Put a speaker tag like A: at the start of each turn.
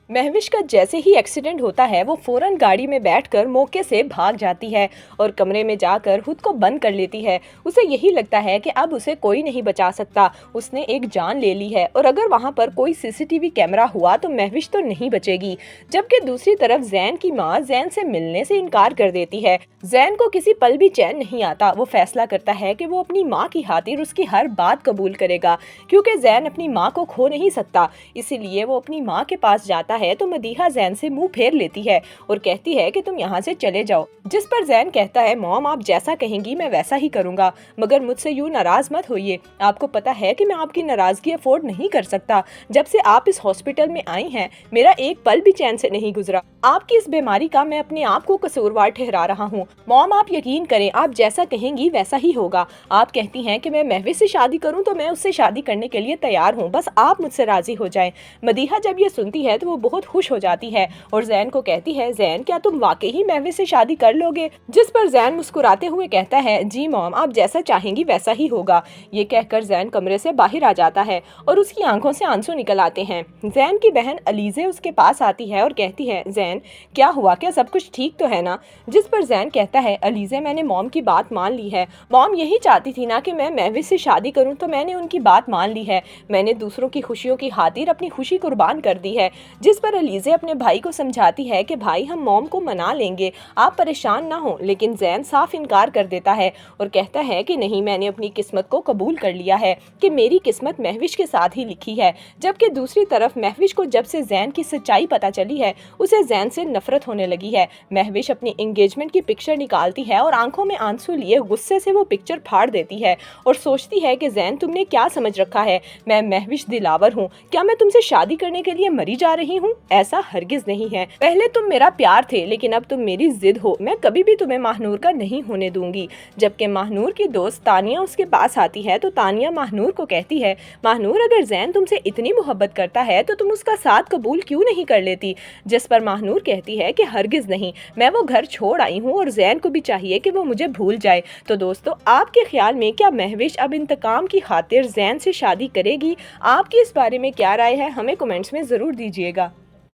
A: महविश का जैसे ही एक्सीडेंट होता है वो फौरन गाड़ी में बैठकर मौके से भाग जाती है और कमरे में जाकर खुद को बंद कर लेती है। उसे यही लगता है कि अब उसे कोई नहीं बचा सकता, उसने एक जान ले ली है और अगर वहां पर कोई सीसीटीवी कैमरा हुआ तो महविश तो नहीं बचेगी। जबकि दूसरी तरफ जैन की माँ जैन से मिलने से इनकार कर देती है। जैन को किसी पल भी चैन नहीं आता। वो फैसला करता है कि वो अपनी माँ की खातिर उसकी हर बात कबूल करेगा, क्योंकि जैन अपनी माँ को खो नहीं सकता। इसीलिए वो अपनी माँ के पास जाता है तो मदीहा जैन से मुंह फेर लेती है और कहती है कि तुम यहाँ से चले जाओ। जिस पर जैन कहता है, मॉम आप जैसा कहेंगी मैं वैसा ही करूँगा, मगर मुझसे यूँ नाराज मत होइए। आपको पता है कि मैं आपकी नाराजगी अफोर्ड नहीं कर सकता। जब से आप इस हॉस्पिटल में आई हैं मेरा एक पल भी चैन से नहीं गुजरा। आपकी इस बीमारी का मैं अपने आप को कसूरवार ठहरा रहा हूँ। मॉम आप यकीन करें, आप जैसा कहेंगी वैसा ही होगा। आप कहती हैं कि मैं महविश से शादी करूँ तो मैं उससे शादी करने के लिए तैयार हूँ, बस आप मुझसे राजी हो जाएं। मदीहा जब ये सुनती है तो वो बहुत खुश हो जाती है और जैन को कहती है, जैन क्या तुम वाकई ही महविश से शादी कर लोगे? जिस पर जैन मुस्कुराते हुए कहता है, जी मॉम आप जैसा चाहेंगी वैसा ही होगा। ये कहकर जैन कमरे से बाहर आ जाता है और उसकी आंखों से आंसू निकल आते हैं। जैन की बहन अलीजे उसके पास आती है और कहती है, जैन क्या हुआ, क्या सब कुछ ठीक तो है ना? जिस पर जैन कहता है, अलीजे मैंने मॉम की बात मान ली है। मॉम यही चाहती थी ना कि मैं महविश से शादी करूं, तो मैंने उनकी बात मान ली है। मैंने दूसरों की खुशियों की खातिर अपनी खुशी कुर्बान कर दी है। जिस पर अलीजे अपने भाई को समझाती है कि भाई हम मॉम को मना लेंगे, आप परेशान ना हो, लेकिन जैन साफ इनकार कर देता है और कहता है कि नहीं, मैंने अपनी किस्मत को कबूल कर लिया है कि मेरी किस्मत महविश के साथ ही लिखी है। जबकि दूसरी तरफ महविश को जब से जैन की सच्चाई पता चली है उसे जैन से नफरत होने लगी है। महविश अपनी एंगेजमेंट की पिक्चर निकालती है और आंखों में आंसू लिए गुस्से से वो पिक्चर फाड़ देती है और सोचती है कि जैन तुमने क्या समझ रखा है, मैं महविश दिलावर हूँ, क्या मैं तुमसे शादी करने के लिए मरी जा रही हूँ? ऐसा हरगिज नहीं है। पहले तुम मेरा प्यार थे लेकिन अब तुम मेरी जिद हो। मैं कभी भी तुम्हें महानूर का नहीं होने दूंगी। जबकि महानूर की दोस्त तानिया उसके पास आती है तो तानिया महानूर को कहती है, महानूर अगर जैन तुमसे इतनी मोहब्बत करता है तो तुम उसका साथ कबूल क्यों नहीं कर लेती? जिस पर महानूर कहती है कि हरगिज नहीं, मैं वो घर छोड़ आई हूँ और जैन को भी चाहिए कि वो मुझे भूल जाए। तो दोस्तों आपके ख्याल में क्या महविश अब इंतकाम की खातिर जैन से शादी करेगी? आपकी इस बारे में क्या राय है, हमें कमेंट्स में ज़रूर दीजिएगा।